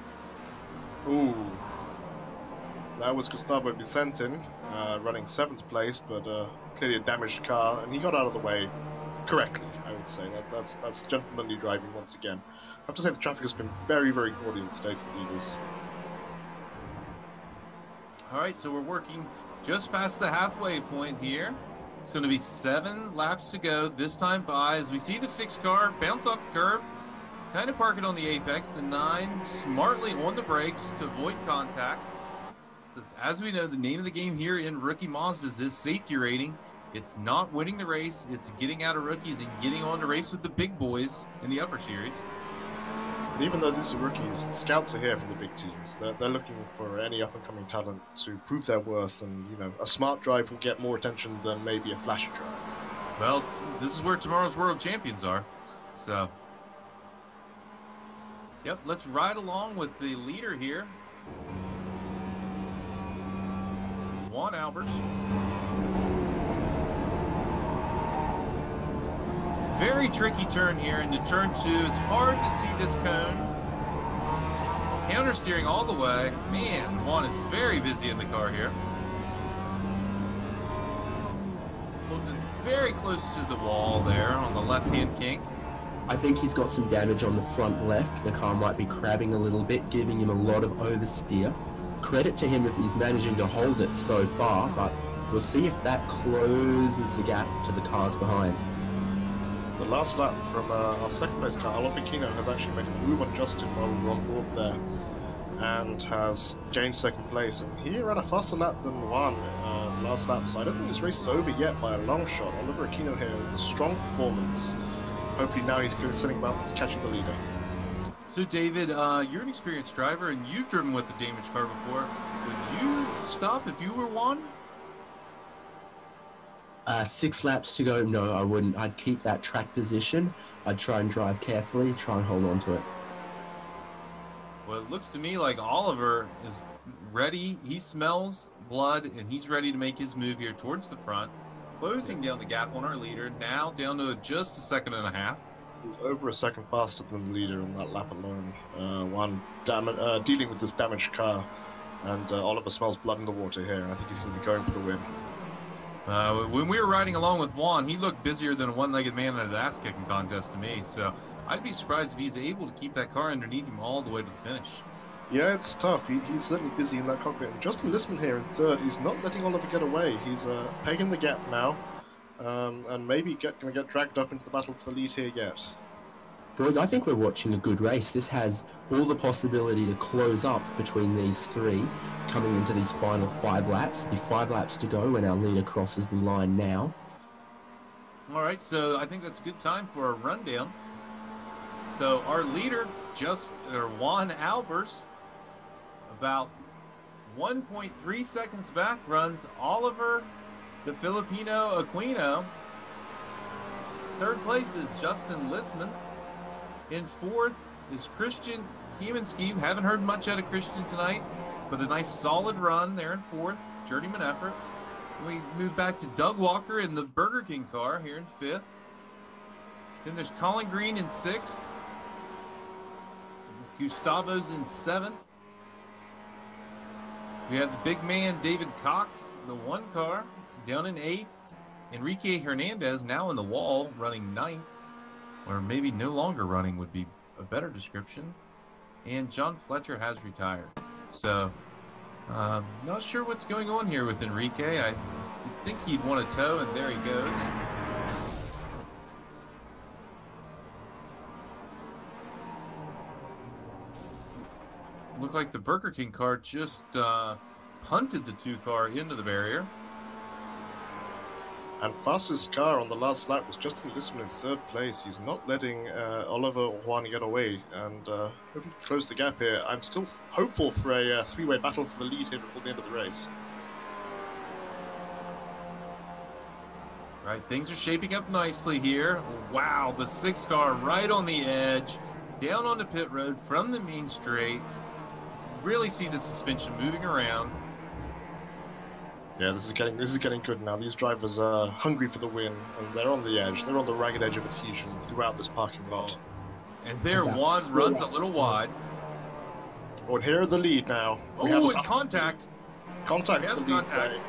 Ooh. That was Gustavo Vicentin, running 7th place, but clearly a damaged car, and he got out of the way correctly, I would say. That's gentlemanly driving once again. I have to say the traffic has been very, very cordial today to the leaders. All right, so we're working just past the halfway point here. It's going to be 7 laps to go this time by as we see the 6 car bounce off the curb, kind of park it on the apex. The 9 smartly on the brakes to avoid contact. Because as we know, the name of the game here in Rookie Mazdas is safety rating. It's not winning the race. It's getting out of rookies and getting on to race with the big boys in the upper series. And even though these are rookies, scouts are here from the big teams. They're looking for any up-and-coming talent to prove their worth, and a smart drive will get more attention than maybe a flashy drive. Well, this is where tomorrow's world champions are. So, yep, let's ride along with the leader here, Juan Albers. Very tricky turn here into turn 2. It's hard to see this cone. Counter steering all the way. Man, Juan is very busy in the car here. Looks very close to the wall there on the left-hand kink. I think he's got some damage on the front left. The car might be crabbing a little bit, giving him a lot of oversteer. Credit to him if he's managing to hold it so far, but we'll see if that closes the gap to the cars behind. The last lap from our second place car, Oliver Kino, has actually made a move on Justin while we were on board there and has gained second place. And he ran a faster lap than Juan the last lap, so I don't think this race is over yet by a long shot. Oliver Kino here with a strong performance. Hopefully now he's going to setting about catching the leader. So David, you're an experienced driver and you've driven with the damaged car before. Would you stop if you were Juan? 6 laps to go. No, I wouldn't. I'd keep that track position. I'd try and drive carefully, try and hold on to it. Well, it looks to me like Oliver is ready. He smells blood, and he's ready to make his move here towards the front, closing down the gap on our leader, now down to just a 1.5 seconds. He's over a second faster than the leader in that lap alone. Juan dealing with this damaged car, and Oliver smells blood in the water here, and I think he's going to be going for the win. When we were riding along with Juan, he looked busier than a one-legged man in an ass-kicking contest to me, so I'd be surprised if he's able to keep that car underneath him all the way to the finish. Yeah, it's tough. He's certainly busy in that cockpit. And Justin Listman here in third, he's not letting Oliver get away. He's pegging the gap now, and maybe going to get dragged up into the battle for the lead here yet. Boys, I think we're watching a good race. This has all the possibility to close up between these 3 coming into these final 5 laps. There'll be 5 laps to go when our leader crosses the line now. All right, so I think that's a good time for a rundown. So our leader, Juan Albers, about 1.3 seconds back, runs Oliver the Filipino Aquino. Third place is Justin Listman. In fourth is Christian Kiemanski. Haven't heard much out of Christian tonight, but a nice solid run there in fourth. Journeyman effort. We move back to Doug Walker in the Burger King car here in fifth. Then there's Colin Green in sixth. Gustavo's in seventh. We have the big man David Cox, the 1 car, down in 8th. Enrique Hernandez now in the wall, running 9th. Or maybe no longer running would be a better description. And John Fletcher has retired. So, not sure what's going on here with Enrique. I think he'd want a tow, and there he goes. Looked like the Burger King car just punted the 2 car into the barrier. And fastest car on the last lap was Justin Listman in third place. He's not letting Oliver or Juan get away, and hoping to close the gap here. I'm still hopeful for a 3-way battle for the lead here before the end of the race. Right, things are shaping up nicely here. Wow, the 6 car right on the edge, down on the pit road from the main straight. Really see the suspension moving around. Yeah, this is getting good now. These drivers are hungry for the win, and they're on the edge. They're on the ragged edge of adhesion throughout this parking lot. And there, Juan runs a little wide. Oh, and here are the lead now. Oh, and contact. Contact We with have the lead contact. guy.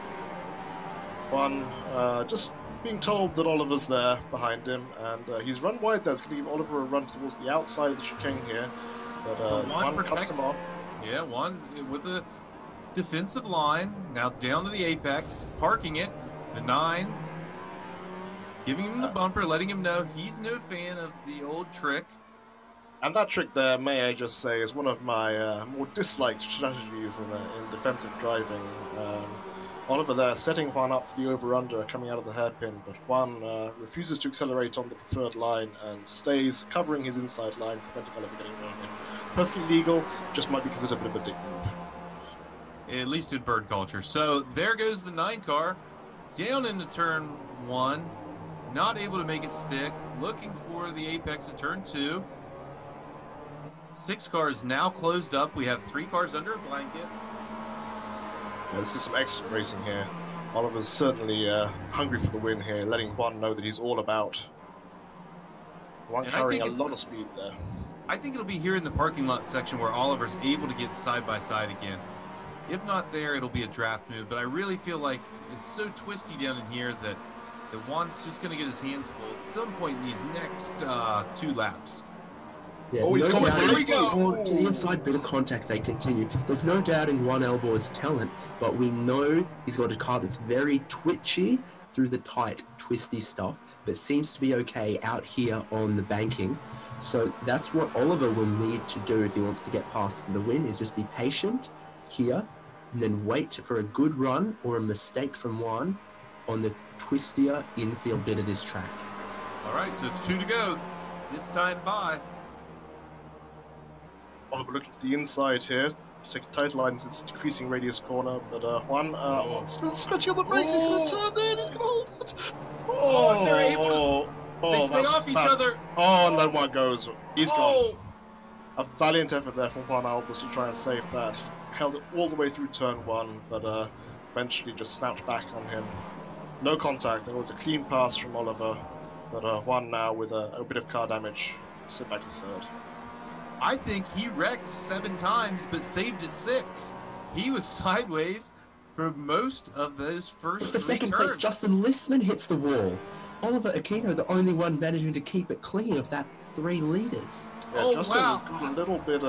One, just being told that Oliver's there behind him, and he's run wide there. It's going to give Oliver a run towards the outside of the chicane here. But One one cuts protects. him off. Yeah, one with the defensive line. Now down to the apex, parking it. The 9, giving him the bumper, letting him know he's no fan of the old trick. And that trick there, may I just say, is one of my more disliked strategies in defensive driving. Oliver there setting Juan up for the over-under coming out of the hairpin, but Juan refuses to accelerate on the preferred line and stays covering his inside line, preventing Oliver getting around him. Perfectly legal, just might be considered a bit of a dick move. At least in bird culture. So there goes the 9 car, down into turn 1, not able to make it stick, looking for the apex at turn 2. 6 cars now closed up. We have 3 cars under a blanket. Yeah, this is some excellent racing here. Oliver's certainly hungry for the win here, letting Juan know that he's all about. Juan And carrying a lot of speed there. I think it'll be here in the parking lot section where Oliver's able to get side by side again. If not there, it'll be a draft move, but I really feel like it's so twisty down in here that Juan's just going to get his hands full at some point in these next 2 laps. Yeah, Oh, he's no coming. doubting- Here we go. For the inside bit of contact, they continue. There's no doubting Juan Elbor's talent, but we know he's got a car that's very twitchy through the tight, twisty stuff, but seems to be okay out here on the banking. So that's what Oliver will need to do if he wants to get past for the win, is just be patient here and then wait for a good run or a mistake from Juan on the twistier infield bit of this track. All right, so it's 2 to go. This time by. Oliver looking to the inside here. Taking tight lines, it's decreasing radius corner, but Juan, still scratching on the brakes, he's going to turn in, he's going to hold it. Oh, they're able to... They stay that's off each fat. other. Oh, and then one goes. He's gone. Oh, A valiant effort there from Juan Albers to try and save that. Held it all the way through turn 1, but eventually just snapped back on him. No contact. There was a clean pass from Oliver, but Juan now with a bit of car damage. Sit back to third. I think he wrecked 7 times, but saved it 6. He was sideways for most of those first For 3 second turns. place, Justin Listman hits the wall. Oliver Aquino, the only one managing to keep it clean of that 3 leaders. Yeah, Oh, Justin wow. got a little bit.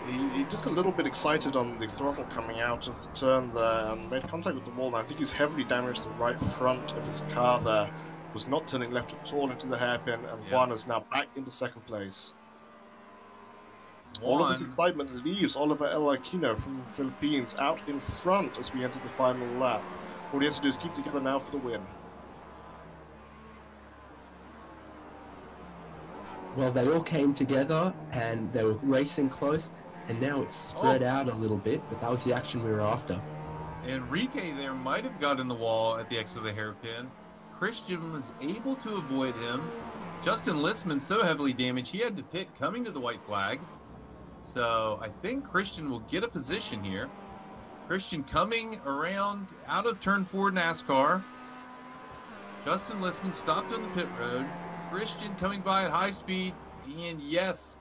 He just got a little bit excited on the throttle coming out of the turn there and made contact with the wall. Now I think he's heavily damaged the right front of his car there. Was not turning left at all into the hairpin, and Yeah. Juan is now back into second place. All of this excitement leaves Oliver El Aquino from the Philippines out in front as we enter the final lap. All he has to do is keep together now for the win. Well, they all came together and they were racing close, and now it's spread out a little bit, but that was the action we were after. Enrique there might have gotten the wall at the exit of the hairpin. Christian was able to avoid him. Justin Listman so heavily damaged he had to pit coming to the white flag. So I think Christian will get a position here. Christian coming around out of turn 4 NASCAR. Justin Listman stopped on the pit road. Christian coming by at high speed. And yes,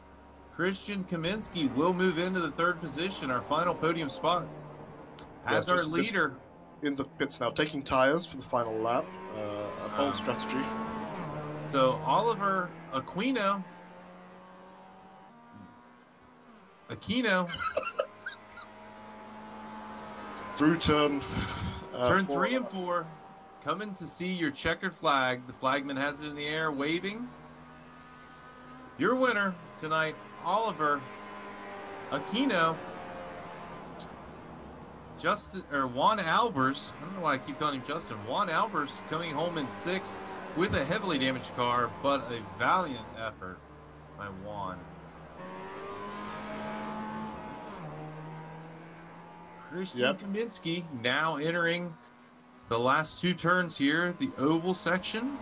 Christian Kaminsky will move into the 3rd position, our final podium spot. As Yes, our just leader. in the pits now, taking tires for the final lap. A bold strategy. So Oliver Aquino. Through turn. Turn 4. 3 and 4. Coming to see your checkered flag. The flagman has it in the air, waving. Your winner tonight, Oliver Aquino. Juan Albers. I don't know why I keep calling him Justin. Juan Albers coming home in 6th with a heavily damaged car, but a valiant effort by Juan. Christian Kaminsky now entering the last 2 turns here, the oval section.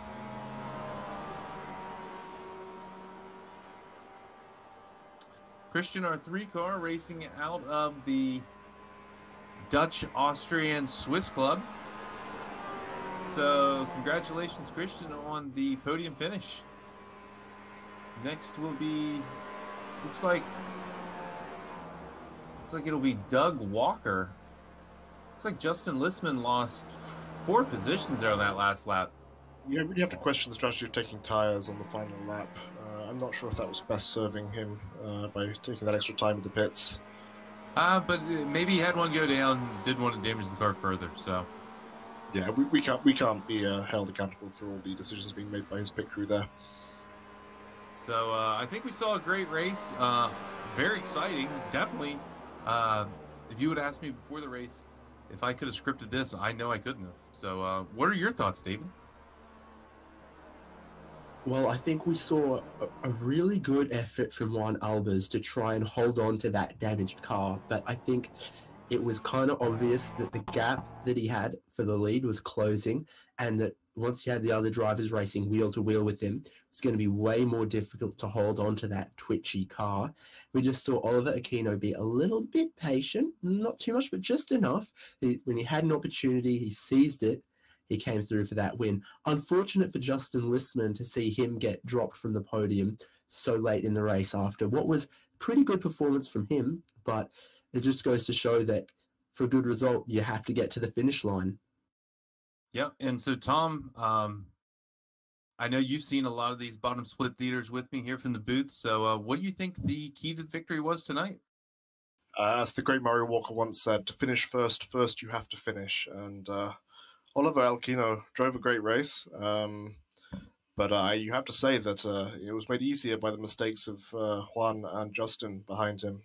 Christian, our 3 car, racing out of the Dutch, Austrian, Swiss club. So congratulations, Christian, on the podium finish. Next will be, looks like it'll be Doug Walker Looks like Justin Listman lost 4 positions there on that last lap. You really have to question the strategy of taking tyres on the final lap. I'm not sure if that was best serving him by taking that extra time in the pits. But maybe he had one go down, didn't want to damage the car further. So yeah, we can't be held accountable for all the decisions being made by his pit crew there. So I think we saw a great race. Very exciting, definitely. If you would ask me before the race if I could have scripted this, I know I couldn't have. So what are your thoughts, David? Well, I think we saw a really good effort from Juan Albers to try and hold on to that damaged car, but I think it was kind of obvious that the gap that he had for the lead was closing, and that once he had the other drivers racing wheel to wheel with him, it's going to be way more difficult to hold on to that twitchy car. We just saw Oliver Aquino be a little bit patient, not too much, but just enough. When he had an opportunity, he seized it. He came through for that win. Unfortunate for Justin Listman to see him get dropped from the podium so late in the race after what was pretty good performance from him, but it just goes to show that for a good result, you have to get to the finish line. Yeah, and so Tom, I know you've seen a lot of these bottom split theaters with me here from the booth. So what do you think the key to the victory was tonight? As the great Mario Walker once said, to finish first you have to finish. And Oliver Alcino drove a great race, but you have to say that it was made easier by the mistakes of Juan and Justin behind him.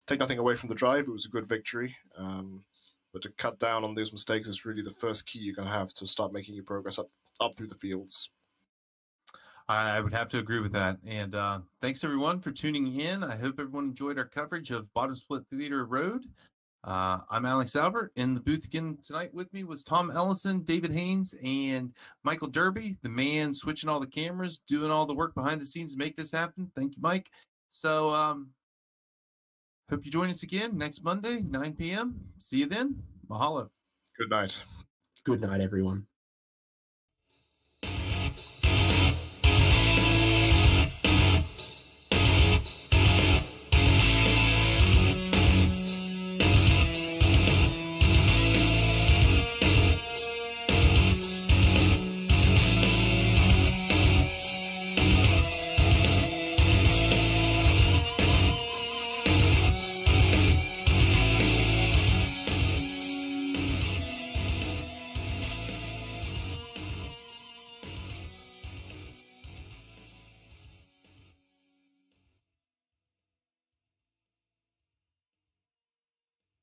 Take nothing away from the drive, it was a good victory, but to cut down on those mistakes is really the first key you're going to have to start making your progress up through the fields. I would have to agree with that. And thanks, everyone, for tuning in. I hope everyone enjoyed our coverage of Bottom Split Theater Road. I'm Alex Albert. In the booth again tonight with me was Tom Ellison, David Haynes, and Michael Derby, the man switching all the cameras, doing all the work behind the scenes to make this happen. Thank you, Mike. So hope you join us again next Monday, 9 p.m. See you then. Mahalo. Good night. Good night, everyone.